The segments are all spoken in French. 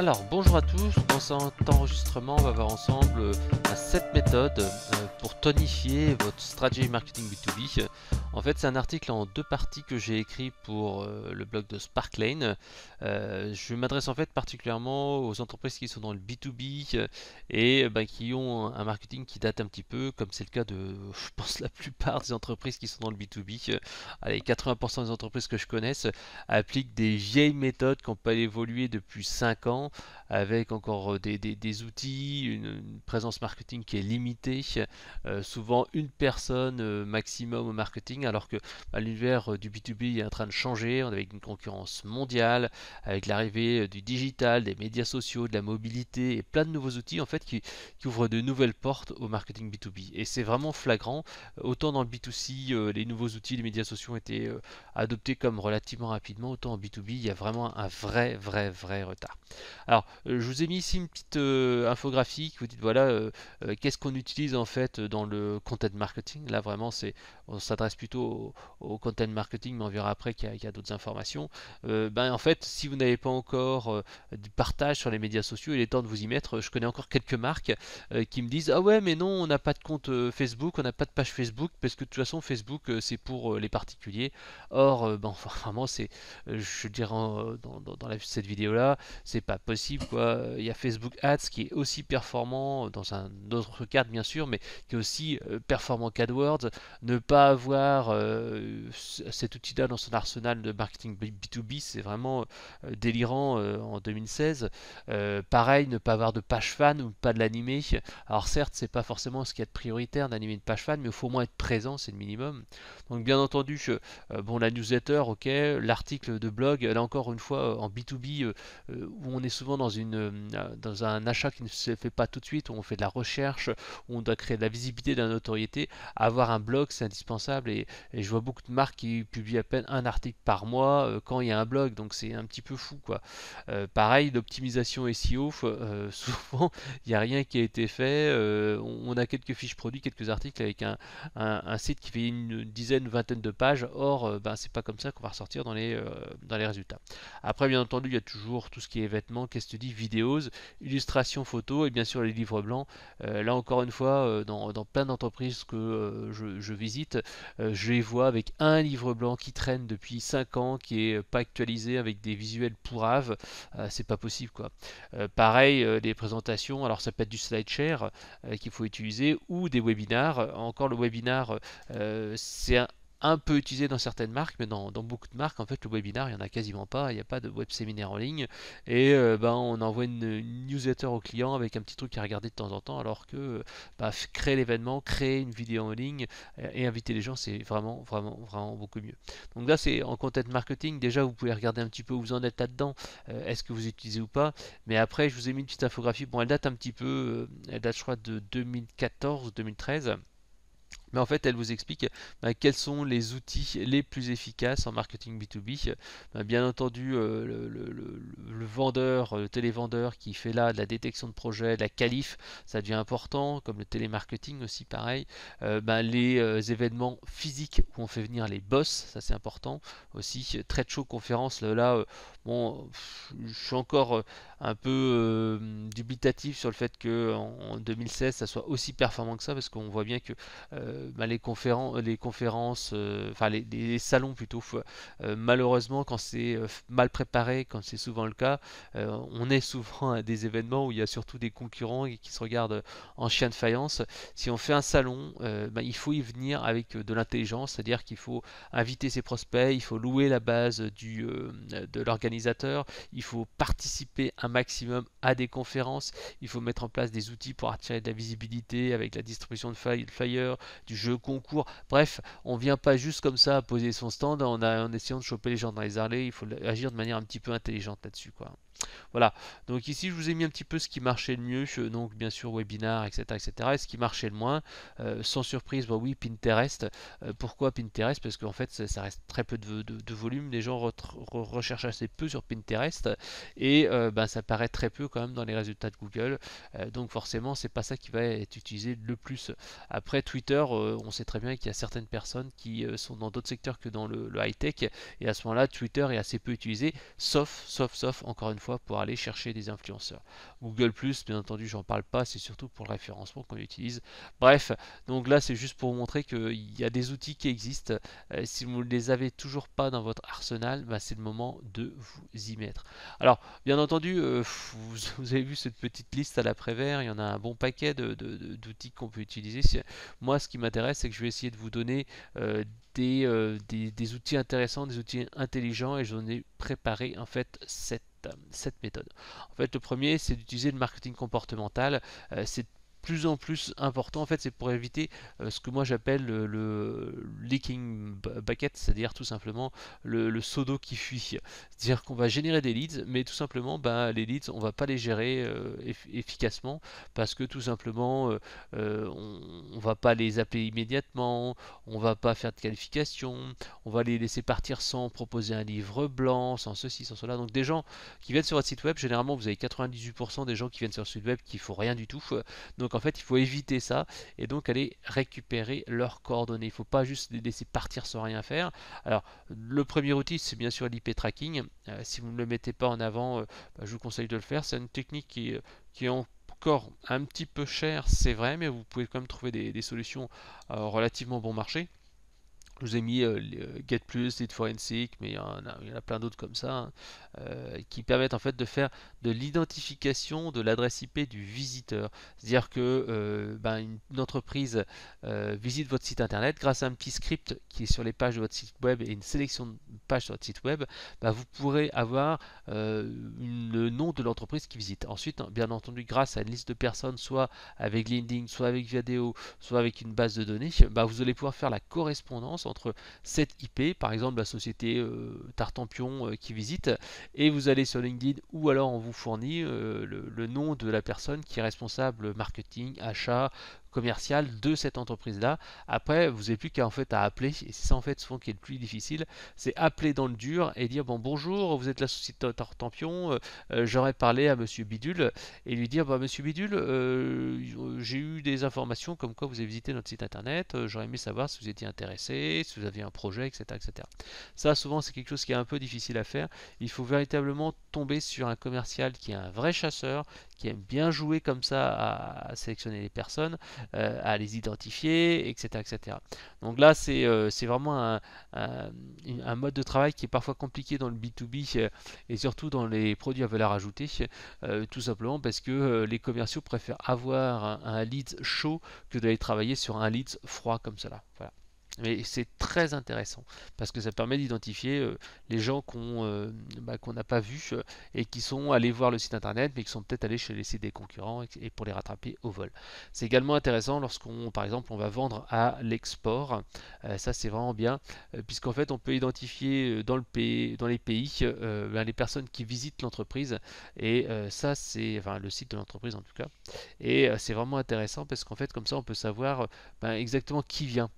Alors, bonjour à tous, dans cet enregistrement, on va voir ensemble 7 méthodes pour tonifier votre stratégie marketing B2B. En fait, c'est un article en 2 parties que j'ai écrit pour le blog de Sparklane. Je m'adresse en fait particulièrement aux entreprises qui sont dans le B2B et qui ont un marketing qui date un petit peu, comme c'est le cas de, je pense, la plupart des entreprises qui sont dans le B2B. Allez, 80% des entreprises que je connaisse appliquent des vieilles méthodes qui n'ont pas évolué depuis 5 ans, avec encore des outils, une présence marketing qui est limitée, souvent une personne maximum au marketing, alors que l'univers du B2B est en train de changer, on est avec une concurrence mondiale, avec l'arrivée du digital, des médias sociaux, de la mobilité et plein de nouveaux outils en fait qui ouvrent de nouvelles portes au marketing B2B. Et c'est vraiment flagrant, autant dans le B2C, les nouveaux outils, les médias sociaux ont été adoptés comme relativement rapidement, autant en B2B, il y a vraiment un vrai retard. Alors, je vous ai mis ici une petite infographie qui vous dit voilà qu'est-ce qu'on utilise en fait dans le content marketing. Là vraiment on s'adresse plutôt au content marketing, mais on verra après qu'il y a d'autres informations. En fait, si vous n'avez pas encore du partage sur les médias sociaux, il est temps de vous y mettre. Je connais encore quelques marques qui me disent ah ouais mais non, on n'a pas de compte Facebook, on n'a pas de page Facebook parce que de toute façon Facebook c'est pour les particuliers. Or vraiment c'est je dirais cette vidéo là, c'est pas possible quoi. Il y a Facebook Ads qui est aussi performant dans un autre cadre bien sûr, mais qui est aussi performant qu'AdWords. Ne pas avoir cet outil-là dans son arsenal de marketing B2B, c'est vraiment délirant en 2016. Pareil, ne pas avoir de page fan ou pas de l'animer. Alors certes, c'est pas forcément ce qu'il y a de prioritaire d'animer une page fan, mais il faut au moins être présent, c'est le minimum. Donc bien entendu, la newsletter, ok, l'article de blog, là encore une fois en B2B, où on est souvent dans un achat qui ne se fait pas tout de suite, où on fait de la recherche, où on doit créer de la visibilité, de la notoriété. Avoir un blog, c'est indispensable et je vois beaucoup de marques qui publient à peine un article par mois quand il y a un blog, donc c'est un petit peu fou quoi. Pareil, l'optimisation SEO, souvent il n'y a rien qui a été fait. On a quelques fiches produits, quelques articles avec un site qui fait une dizaine, vingtaine de pages. Or, c'est pas comme ça qu'on va ressortir dans les résultats. Après, bien entendu, il y a toujours tout ce qui est vêtements, qu'est-ce que tu dis, vidéos, illustrations, photos et bien sûr les livres blancs. Là encore une fois, dans plein d'entreprises que je visite, je les vois avec un livre blanc qui traîne depuis 5 ans, qui est pas actualisé avec des visuels pourraves. C'est pas possible quoi. Pareil, les présentations, alors ça peut être du SlideShare qu'il faut utiliser ou des webinars. Encore le webinar, c'est un peu utilisé dans certaines marques, mais dans beaucoup de marques, en fait, le webinar, il n'y en a quasiment pas. Il n'y a pas de web séminaire en ligne. Et on envoie une newsletter au client avec un petit truc à regarder de temps en temps, alors que créer l'événement, créer une vidéo en ligne et inviter les gens, c'est vraiment beaucoup mieux. Donc là, c'est en content marketing. Déjà, vous pouvez regarder un petit peu où vous en êtes là-dedans. Est-ce que vous utilisez ou pas? Mais après, je vous ai mis une petite infographie. Bon, elle date un petit peu, elle date, je crois, de 2014 ou 2013. Mais en fait, elle vous explique quels sont les outils les plus efficaces en marketing B2B. Bien entendu, le vendeur, le télévendeur qui fait là de la détection de projet, de la qualif, ça devient important, comme le télémarketing aussi pareil. Les événements physiques où on fait venir les boss, ça c'est important aussi. Trade show, conférence, je suis encore un peu dubitatif sur le fait que en 2016 ça soit aussi performant que ça, parce qu'on voit bien que les conférences, les salons plutôt, malheureusement quand c'est mal préparé, comme c'est souvent le cas, on est souvent à des événements où il y a surtout des concurrents qui se regardent en chien de faïence. Si on fait un salon, il faut y venir avec de l'intelligence, c'est-à-dire qu'il faut inviter ses prospects, il faut louer la base de l'organisateur, il faut participer un maximum à des conférences, il faut mettre en place des outils pour attirer de la visibilité avec la distribution de flyers, du jeu concours. Bref, on vient pas juste comme ça poser son stand en essayant de choper les gens dans les allées. Il faut agir de manière un petit peu intelligente là-dessus, quoi. Voilà, donc ici je vous ai mis un petit peu ce qui marchait le mieux, donc bien sûr webinar, etc. etc. Et ce qui marchait le moins, sans surprise, oui, Pinterest. Pourquoi Pinterest? Parce qu'en fait ça reste très peu de volume, les gens recherchent assez peu sur Pinterest, et ça ça paraît très peu quand même dans les résultats de Google, donc forcément c'est pas ça qui va être utilisé le plus. Après Twitter, on sait très bien qu'il y a certaines personnes qui sont dans d'autres secteurs que dans le high-tech, et à ce moment-là Twitter est assez peu utilisé, sauf encore une fois pour aller chercher des influenceurs. Google+, bien entendu j'en parle pas, c'est surtout pour le référencement qu'on utilise. Bref, donc là c'est juste pour vous montrer qu'il y a des outils qui existent. Si vous ne les avez toujours pas dans votre arsenal, bah, c'est le moment de vous y mettre. Alors bien entendu, vous avez vu cette petite liste à l'après-vert, il y en a un bon paquet d'outils qu'on peut utiliser. Moi ce qui m'intéresse, c'est que je vais essayer de vous donner des outils intéressants, des outils intelligents, et j'en ai préparé en fait cette méthode. En fait, le premier, c'est d'utiliser le marketing comportemental. C'est plus en plus important, en fait, c'est pour éviter ce que moi j'appelle le leaking bucket, c'est-à-dire tout simplement le seau d'eau qui fuit. C'est-à-dire qu'on va générer des leads, mais tout simplement, bah, les leads, on va pas les gérer efficacement, parce que tout simplement, on va pas les appeler immédiatement, on va pas faire de qualification, on va les laisser partir sans proposer un livre blanc, sans ceci, sans cela. Donc des gens qui viennent sur votre site web, généralement vous avez 98% des gens qui viennent sur le site web qui ne font rien du tout. Donc en fait il faut éviter ça et donc aller récupérer leurs coordonnées. Il ne faut pas juste les laisser partir sans rien faire. Alors le premier outil c'est bien sûr l'IP tracking. Si vous ne le mettez pas en avant, bah, je vous conseille de le faire. C'est une technique qui est encore un petit peu chère, c'est vrai, mais vous pouvez quand même trouver des solutions relativement bon marché. Je vous ai mis GetPlus, Lead Forensic, mais il y en a plein d'autres comme ça, hein, qui permettent en fait de faire de l'identification de l'adresse IP du visiteur. C'est-à-dire que une entreprise visite votre site internet grâce à un petit script qui est sur les pages de votre site web et une sélection de pages sur votre site web, vous pourrez avoir le nom de l'entreprise qui visite. Ensuite, bien entendu, grâce à une liste de personnes, soit avec LinkedIn, soit avec Viadeo, soit avec une base de données, vous allez pouvoir faire la correspondance entre cette IP, par exemple la société Tartampion qui visite, et vous allez sur LinkedIn, ou alors on vous fournit le nom de la personne qui est responsable marketing, achat, commercial de cette entreprise-là. Après, vous n'avez plus qu'à en fait à appeler, et c'est ça en fait souvent qui est le plus difficile, c'est appeler dans le dur et dire bon bonjour, vous êtes la société Tartampion, j'aurais parlé à Monsieur Bidule et lui dire Monsieur Bidule, j'ai eu des informations comme quoi vous avez visité notre site internet, j'aurais aimé savoir si vous étiez intéressé, si vous aviez un projet, etc., etc. Ça souvent c'est quelque chose qui est un peu difficile à faire. Il faut véritablement tomber sur un commercial qui est un vrai chasseur, qui aime bien jouer comme ça à sélectionner les personnes, à les identifier, etc., etc. Donc là, c'est vraiment un mode de travail qui est parfois compliqué dans le B2B et surtout dans les produits à valeur ajoutée, tout simplement parce que les commerciaux préfèrent avoir un lead chaud que d'aller travailler sur un lead froid comme cela. Voilà. Mais c'est très intéressant parce que ça permet d'identifier les gens qu'on n'a pas vus et qui sont allés voir le site internet mais qui sont peut-être allés chez les sites des concurrents et pour les rattraper au vol. C'est également intéressant lorsqu'on, par exemple, on va vendre à l'export. Ça c'est vraiment bien puisqu'en fait on peut identifier dans les pays les personnes qui visitent l'entreprise et ça c'est le site de l'entreprise en tout cas. Et c'est vraiment intéressant parce qu'en fait comme ça on peut savoir exactement qui vient.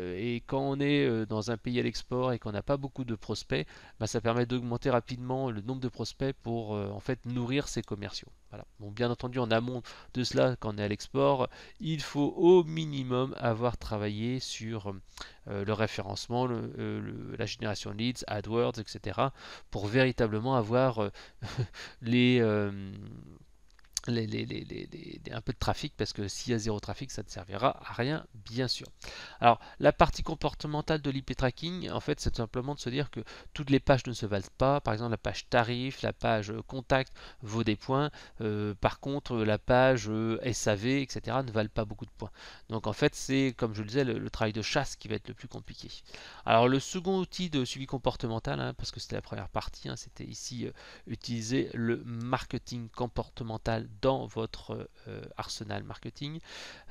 Et quand on est dans un pays à l'export et qu'on n'a pas beaucoup de prospects, ça permet d'augmenter rapidement le nombre de prospects pour en fait nourrir ses commerciaux. Voilà. Bon, bien entendu, en amont de cela, quand on est à l'export, il faut au minimum avoir travaillé sur le référencement, la génération de leads, AdWords, etc. pour véritablement avoir les un peu de trafic, parce que s'il y a zéro trafic, ça ne servira à rien, bien sûr. Alors, la partie comportementale de l'IP tracking, en fait, c'est simplement de se dire que toutes les pages ne se valent pas. Par exemple, la page tarif, la page contact vaut des points. Par contre, la page SAV, etc., ne valent pas beaucoup de points. Donc, en fait, c'est, comme je le disais, le travail de chasse qui va être le plus compliqué. Alors, le second outil de suivi comportemental, parce que c'était la première partie, c'était ici utiliser le marketing comportemental dans votre arsenal marketing,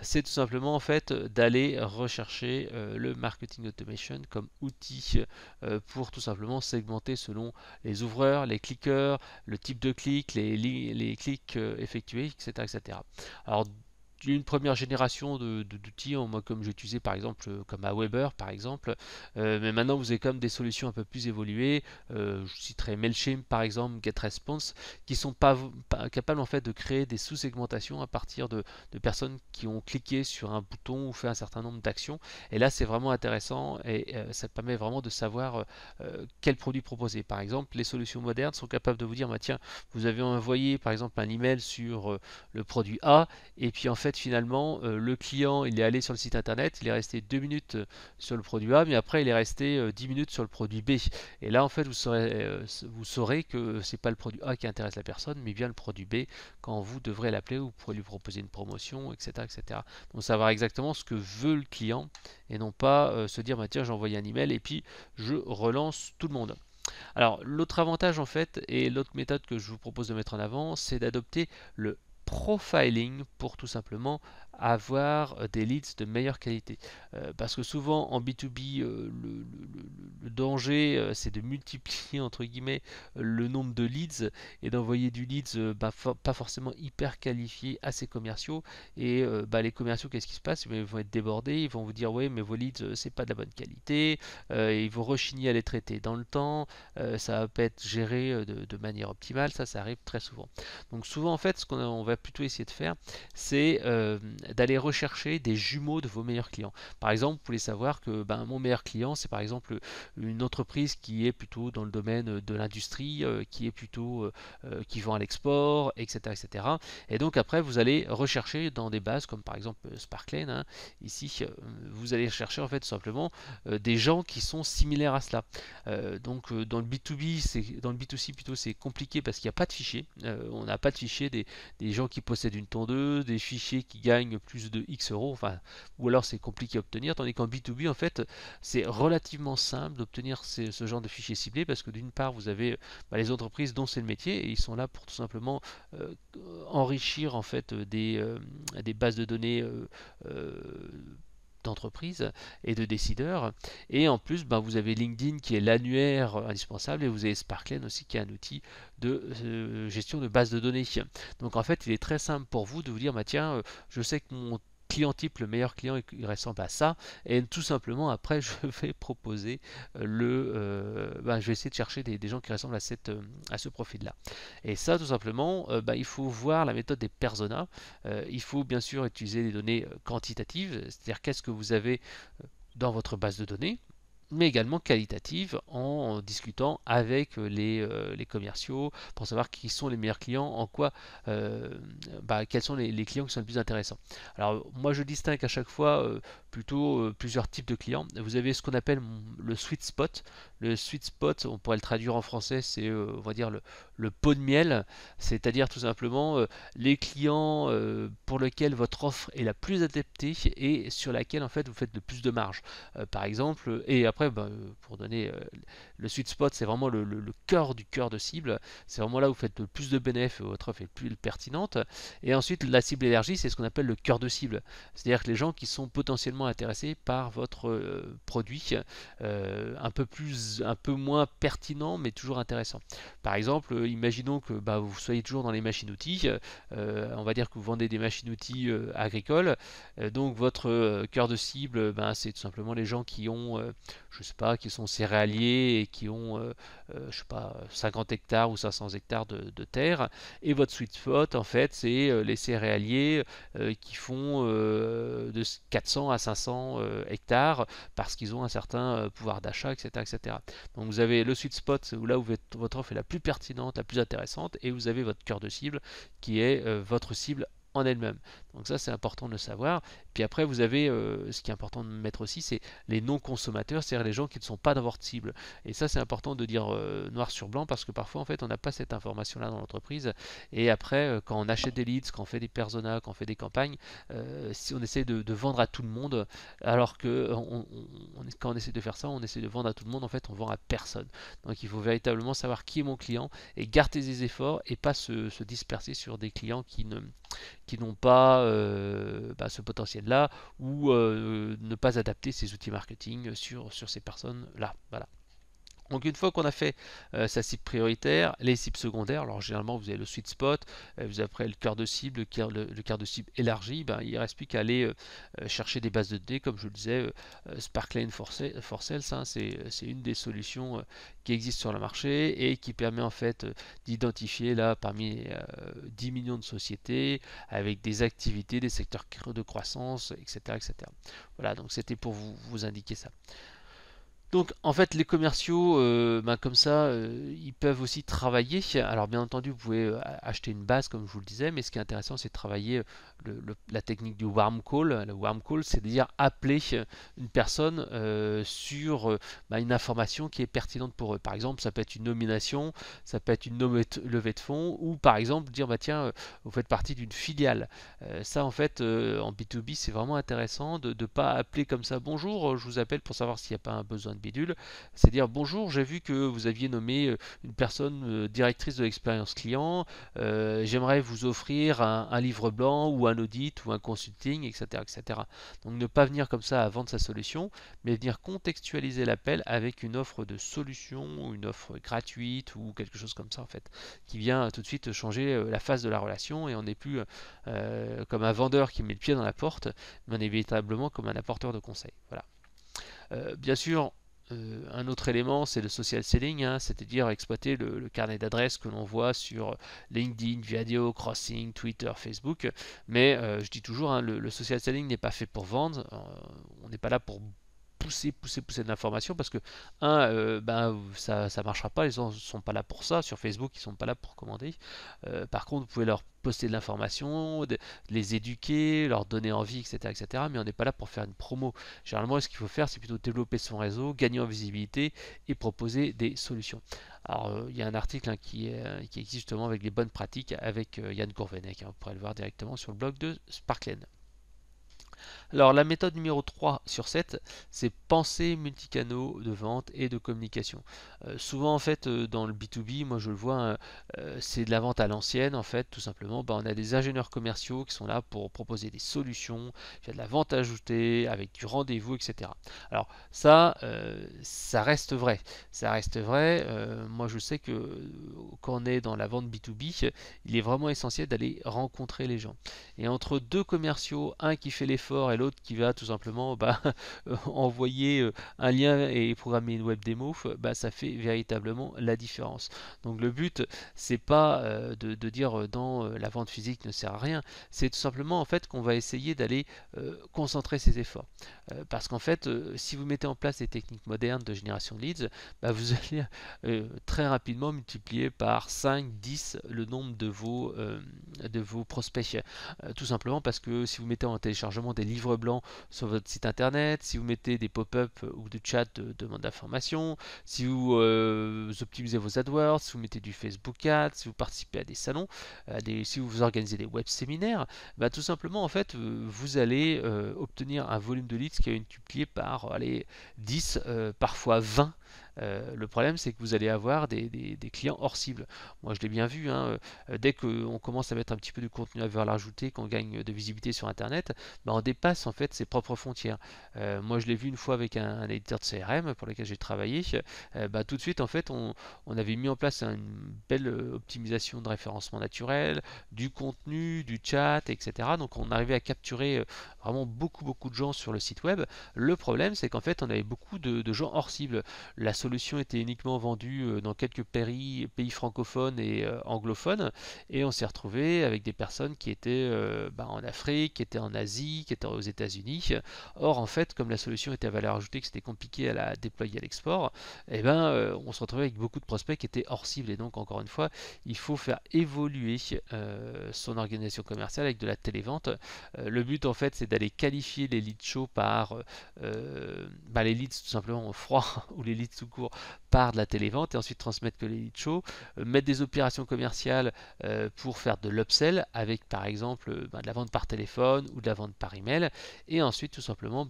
c'est tout simplement en fait d'aller rechercher le marketing automation comme outil pour tout simplement segmenter selon les ouvreurs, les cliqueurs, le type de clic, les clics effectués, etc., etc. Alors une première génération d'outils, moi comme j'ai utilisé par exemple comme Aweber par exemple, mais maintenant vous avez quand même des solutions un peu plus évoluées. Je citerai Mailchimp par exemple, GetResponse, qui sont pas capables en fait de créer des sous-segmentations à partir de personnes qui ont cliqué sur un bouton ou fait un certain nombre d'actions. Et là c'est vraiment intéressant et ça permet vraiment de savoir quel produit proposer. Par exemple, les solutions modernes sont capables de vous dire, bah, tiens, vous avez envoyé par exemple un email sur le produit A, et puis en fait finalement le client il est allé sur le site internet, il est resté 2 minutes sur le produit A, mais après il est resté 10 minutes sur le produit B. Et là en fait vous saurez que c'est pas le produit A qui intéresse la personne, mais bien le produit B quand vous devrez l'appeler, vous pourrez lui proposer une promotion, etc. etc. Donc savoir exactement ce que veut le client et non pas se dire bah, tiens j'ai envoyé un email et puis je relance tout le monde. Alors l'autre avantage en fait et l'autre méthode que je vous propose de mettre en avant, c'est d'adopter le profiling pour tout simplement avoir des leads de meilleure qualité. Parce que souvent en B2B, le danger c'est de multiplier entre guillemets le nombre de leads et d'envoyer du leads pas forcément hyper qualifié à ces commerciaux. Et les commerciaux, qu'est-ce qui se passe? Ils vont être débordés, ils vont vous dire ouais mais vos leads c'est pas de la bonne qualité, ils vont rechigner à les traiter dans le temps, ça va pas être géré de manière optimale, ça arrive très souvent. Donc souvent en fait ce qu'on va plutôt essayer de faire, c'est d'aller rechercher des jumeaux de vos meilleurs clients. Par exemple, vous pouvez savoir que mon meilleur client, c'est par exemple une entreprise qui est plutôt dans le domaine de l'industrie, qui est plutôt qui vend à l'export, etc., etc. Et donc après, vous allez rechercher dans des bases comme par exemple Sparkline. Hein, ici, vous allez chercher en fait tout simplement des gens qui sont similaires à cela. Donc dans le B2B, dans le B2C plutôt, c'est compliqué parce qu'il n'y a pas de fichiers. On n'a pas de fichiers des gens qui possèdent une tondeuse, des fichiers qui gagnent plus de X euros, enfin, ou alors c'est compliqué à obtenir, tandis qu'en B2B, en fait, c'est relativement simple d'obtenir ce genre de fichiers ciblés parce que d'une part, vous avez les entreprises dont c'est le métier et ils sont là pour tout simplement euh, enrichir en fait des bases de données d'entreprises et de décideurs. Et en plus, vous avez LinkedIn qui est l'annuaire indispensable et vous avez Sparkline aussi qui est un outil de gestion de base de données. Donc en fait, il est très simple pour vous de vous dire, tiens, je sais que mon client type, le meilleur client, il ressemble à ça, et tout simplement après je vais proposer je vais essayer de chercher des gens qui ressemblent à ce profil là, et ça tout simplement il faut voir la méthode des personas. Il faut bien sûr utiliser les données quantitatives, c'est-à-dire qu'est-ce que vous avez dans votre base de données, mais également qualitative en discutant avec les commerciaux pour savoir qui sont les meilleurs clients, en quoi, quels sont les clients qui sont les plus intéressants. Alors moi je distingue à chaque fois plutôt plusieurs types de clients. Vous avez ce qu'on appelle le sweet spot. Le sweet spot, on pourrait le traduire en français, c'est on va dire le pot de miel, c'est-à-dire tout simplement les clients pour lesquels votre offre est la plus adaptée et sur laquelle en fait vous faites le plus de marge. Par exemple, et après pour donner le sweet spot, c'est vraiment le cœur de cible, c'est vraiment là où vous faites le plus de bénéfices, votre offre est plus pertinente. Et ensuite la cible élargie, c'est ce qu'on appelle le cœur de cible, c'est-à-dire que les gens qui sont potentiellement intéressés par votre produit, un peu moins pertinent mais toujours intéressant. Par exemple, imaginons que vous soyez toujours dans les machines-outils, on va dire que vous vendez des machines-outils agricoles, donc votre cœur de cible, c'est tout simplement les gens qui ont, je sais pas, qui sont céréaliers et qui ont, je sais pas, 50 hectares ou 500 hectares de terre. Et votre sweet spot, en fait, c'est les céréaliers qui font de 400 à 500 hectares parce qu'ils ont un certain pouvoir d'achat, etc., etc. Donc vous avez le sweet spot où là où votre offre est la plus pertinente, la plus intéressante, et vous avez votre cœur de cible qui est votre cible en elle-même. Donc ça c'est important de le savoir. Puis après vous avez ce qui est important de mettre aussi, c'est les non-consommateurs, c'est-à-dire les gens qui ne sont pas dans votre cible. Et ça c'est important de dire noir sur blanc parce que parfois en fait on n'a pas cette information-là dans l'entreprise. Et après quand on achète des leads, quand on fait des personas, quand on fait des campagnes, si on essaie de vendre à tout le monde, alors que quand on essaie de faire ça, on essaie de vendre à tout le monde, en fait on vend à personne. Donc il faut véritablement savoir qui est mon client et garder des efforts et pas se disperser sur des clients qui n'ont pas ce potentiel-là, ou ne pas adapter ses outils marketing sur ces personnes-là. Voilà. Donc une fois qu'on a fait sa cible prioritaire, les cibles secondaires, alors généralement vous avez le sweet spot, vous avez après le cœur de cible, le cœur de cible élargi, ben, il ne reste plus qu'à aller chercher des bases de données, comme je le disais, Sparkline for Sales, hein, c'est une des solutions qui existent sur le marché et qui permet en fait d'identifier là parmi 10 millions de sociétés avec des activités, des secteurs de croissance, etc. etc. Voilà, donc c'était pour vous indiquer ça. Donc en fait les commerciaux ben, comme ça ils peuvent aussi travailler. Alors bien entendu vous pouvez acheter une base comme je vous le disais, mais ce qui est intéressant c'est de travailler la technique du warm call. Le warm call c'est-à-dire appeler une personne sur ben, une information qui est pertinente pour eux. Par exemple ça peut être une nomination, ça peut être une levée de fonds, ou par exemple dire bah tiens vous faites partie d'une filiale. Ça en fait en B2B c'est vraiment intéressant de ne pas appeler comme ça bonjour je vous appelle pour savoir s'il n'y a pas un besoin de bidule, c'est dire bonjour, j'ai vu que vous aviez nommé une personne directrice de l'expérience client, j'aimerais vous offrir un livre blanc ou un audit ou un consulting, etc., etc. Donc ne pas venir comme ça à vendre sa solution, mais venir contextualiser l'appel avec une offre de solution, une offre gratuite ou quelque chose comme ça en fait, qui vient tout de suite changer la phase de la relation et on n'est plus comme un vendeur qui met le pied dans la porte, mais on est véritablement comme un apporteur de conseils. Voilà. Bien sûr, un autre élément, c'est le social selling, hein, c'est-à-dire exploiter le carnet d'adresses que l'on voit sur LinkedIn, Viadio, Crossing, Twitter, Facebook. Mais je dis toujours, hein, le social selling n'est pas fait pour vendre. On n'est pas là pour pousser de l'information parce que ben, ça marchera pas, les gens ne sont pas là pour ça. Sur Facebook ils sont pas là pour commander. Par contre vous pouvez leur poster de l'information, les éduquer, leur donner envie, etc. Mais on n'est pas là pour faire une promo. Généralement ce qu'il faut faire c'est plutôt développer son réseau, gagner en visibilité et proposer des solutions. Alors il y a un article hein, qui existe justement avec les bonnes pratiques avec Yann Gourvenec, hein, vous pourrez le voir directement sur le blog de Sparkline. Alors la méthode numéro 3 sur 7, c'est penser multicanaux de vente et de communication. Souvent en fait dans le B2B, moi je le vois, c'est de la vente à l'ancienne en fait, tout simplement. Ben, on a des ingénieurs commerciaux qui sont là pour proposer des solutions, il y a de la vente ajoutée avec du rendez-vous, etc. Alors ça, ça reste vrai. Ça reste vrai. Moi je sais que quand on est dans la vente B2B, il est vraiment essentiel d'aller rencontrer les gens. Et entre deux commerciaux, un qui fait l'effort et l'autre qui va tout simplement bah, envoyer un lien et programmer une web démo, bah, ça fait véritablement la différence. Donc le but, c'est pas de dire dans la vente physique ne sert à rien, c'est tout simplement en fait qu'on va essayer d'aller concentrer ses efforts. Parce qu'en fait, si vous mettez en place des techniques modernes de génération de leads, bah, vous allez très rapidement multiplier par 5, 10 le nombre de vos prospects. Tout simplement parce que si vous mettez en téléchargement des livres blancs sur votre site internet, si vous mettez des pop-up ou de chat de demande d'information, si vous optimisez vos AdWords, si vous mettez du Facebook Ads, si vous participez à des salons, si vous organisez des web séminaires, bah, tout simplement en fait vous allez obtenir un volume de leads qui est multiplié par allez, 10, parfois 20. Le problème c'est que vous allez avoir des clients hors cible. Moi je l'ai bien vu, hein, dès qu'on commence à mettre un petit peu de contenu à valeur ajoutée, qu'on gagne de visibilité sur internet, bah, on dépasse en fait ses propres frontières. Moi je l'ai vu une fois avec un éditeur de CRM pour lequel j'ai travaillé, bah, tout de suite en fait on avait mis en place une belle optimisation de référencement naturel, du contenu, du chat, etc. Donc on arrivait à capturer vraiment beaucoup de gens sur le site web. Le problème c'est qu'en fait on avait beaucoup de gens hors cible. La solution était uniquement vendue dans quelques pays francophones et anglophones, et on s'est retrouvé avec des personnes qui étaient en Afrique, qui étaient en Asie, qui étaient aux États-Unis. Or, en fait, comme la solution était à valeur ajoutée, que c'était compliqué à la déployer à l'export, on se retrouvait avec beaucoup de prospects qui étaient hors cible. Et donc, encore une fois, il faut faire évoluer son organisation commerciale avec de la télévente. Le but, en fait, c'est d'aller qualifier les leads chauds par les leads tout simplement froids ou les leads tout court par de la télévente et ensuite transmettre que les leads chauds, mettre des opérations commerciales pour faire de l'upsell avec par exemple de la vente par téléphone ou de la vente par email et ensuite tout simplement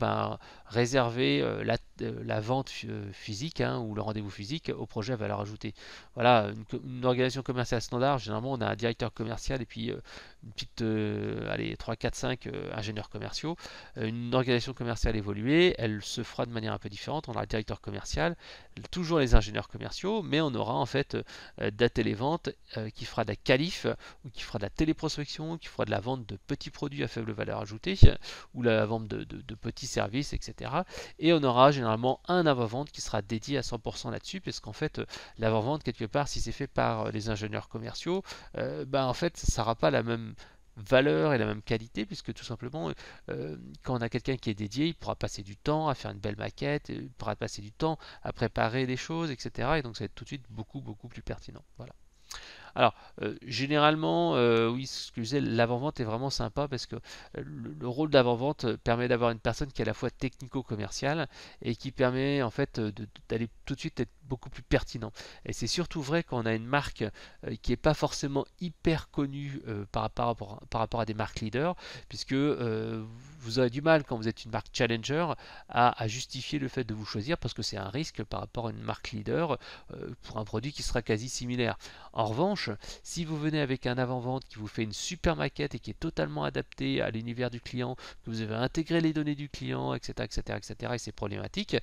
réserver la vente physique hein, ou le rendez-vous physique au projet à valeur ajoutée. Voilà, une organisation commerciale standard, généralement on a un directeur commercial et puis une petite 3, 4, 5 ingénieurs commerciaux. Une organisation commerciale évoluée, elle se fera de manière un peu différente. On a un directeur commercial toujours les ingénieurs commerciaux, mais on aura en fait de la télévente qui fera de la qualif, ou qui fera de la téléprospection, qui fera de la vente de petits produits à faible valeur ajoutée, ou la vente de petits services, etc. Et on aura généralement un avant-vente qui sera dédié à 100% là-dessus, parce qu'en fait, l'avant-vente, quelque part, si c'est fait par les ingénieurs commerciaux, en fait, ça n'aura pas la même valeur et la même qualité, puisque tout simplement, quand on a quelqu'un qui est dédié, il pourra passer du temps à faire une belle maquette, il pourra passer du temps à préparer des choses, etc. Et donc ça va être tout de suite beaucoup, beaucoup plus pertinent. Voilà. Alors, généralement, oui, ce que je disais, l'avant-vente est vraiment sympa parce que le rôle d'avant-vente permet d'avoir une personne qui est à la fois technico-commerciale et qui permet en fait d'aller tout de suite être beaucoup plus pertinent. Et c'est surtout vrai quand on a une marque qui n'est pas forcément hyper connue par rapport à des marques leaders, puisque vous aurez du mal quand vous êtes une marque challenger à justifier le fait de vous choisir parce que c'est un risque par rapport à une marque leader pour un produit qui sera quasi similaire. En revanche, si vous venez avec un avant-vente qui vous fait une super maquette et qui est totalement adapté à l'univers du client, que vous avez intégré les données du client, etc., etc., etc., et c'est problématique,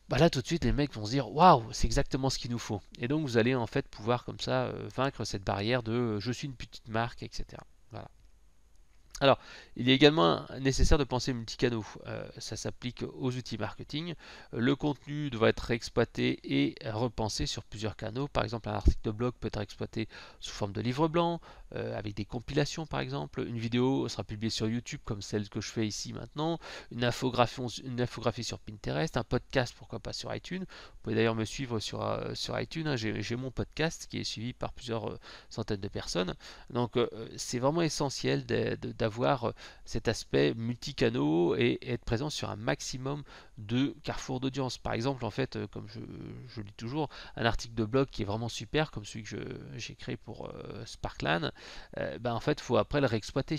bah là tout de suite les mecs vont se dire waouh, c'est exactement ce qu'il nous faut. Et donc vous allez en fait pouvoir comme ça vaincre cette barrière de je suis une petite marque, etc. Voilà. Alors, il est également nécessaire de penser multicanaux. Ça s'applique aux outils marketing. Le contenu doit être exploité et repensé sur plusieurs canaux. Par exemple, un article de blog peut être exploité sous forme de livre blanc, avec des compilations par exemple. Une vidéo sera publiée sur YouTube comme celle que je fais ici maintenant. Une infographie sur Pinterest, un podcast pourquoi pas sur iTunes. Vous pouvez d'ailleurs me suivre sur iTunes. Hein. J'ai mon podcast qui est suivi par plusieurs centaines de personnes. Donc c'est vraiment essentiel d'avoir cet aspect multicanaux et être présent sur un maximum de carrefours d'audience. Par exemple, en fait, comme je lis toujours, un article de blog qui est vraiment super, comme celui que j'ai créé pour Sparklan, en fait, il faut après le réexploiter.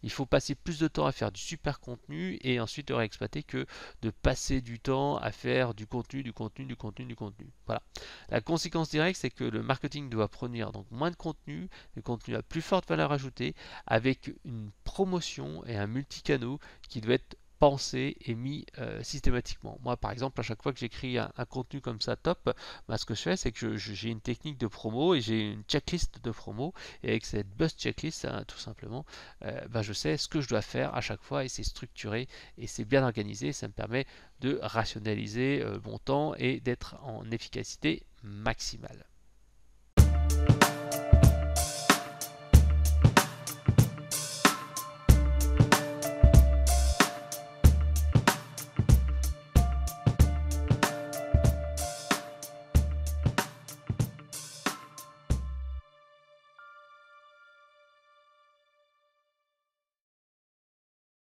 Il faut passer plus de temps à faire du super contenu et ensuite le réexploiter que de passer du temps à faire du contenu, du contenu, du contenu, du contenu. Voilà. La conséquence directe, c'est que le marketing doit produire donc moins de contenu, du contenu à plus forte valeur ajoutée, avec une promotion et un multicanaux qui doit être pensé et mis systématiquement. Moi, par exemple, à chaque fois que j'écris un contenu comme ça top, ce que je fais, c'est que j'ai une technique de promo et j'ai une checklist de promo. Et avec cette buzz checklist, hein, tout simplement, je sais ce que je dois faire à chaque fois et c'est structuré et c'est bien organisé. Ça me permet de rationaliser mon temps et d'être en efficacité maximale.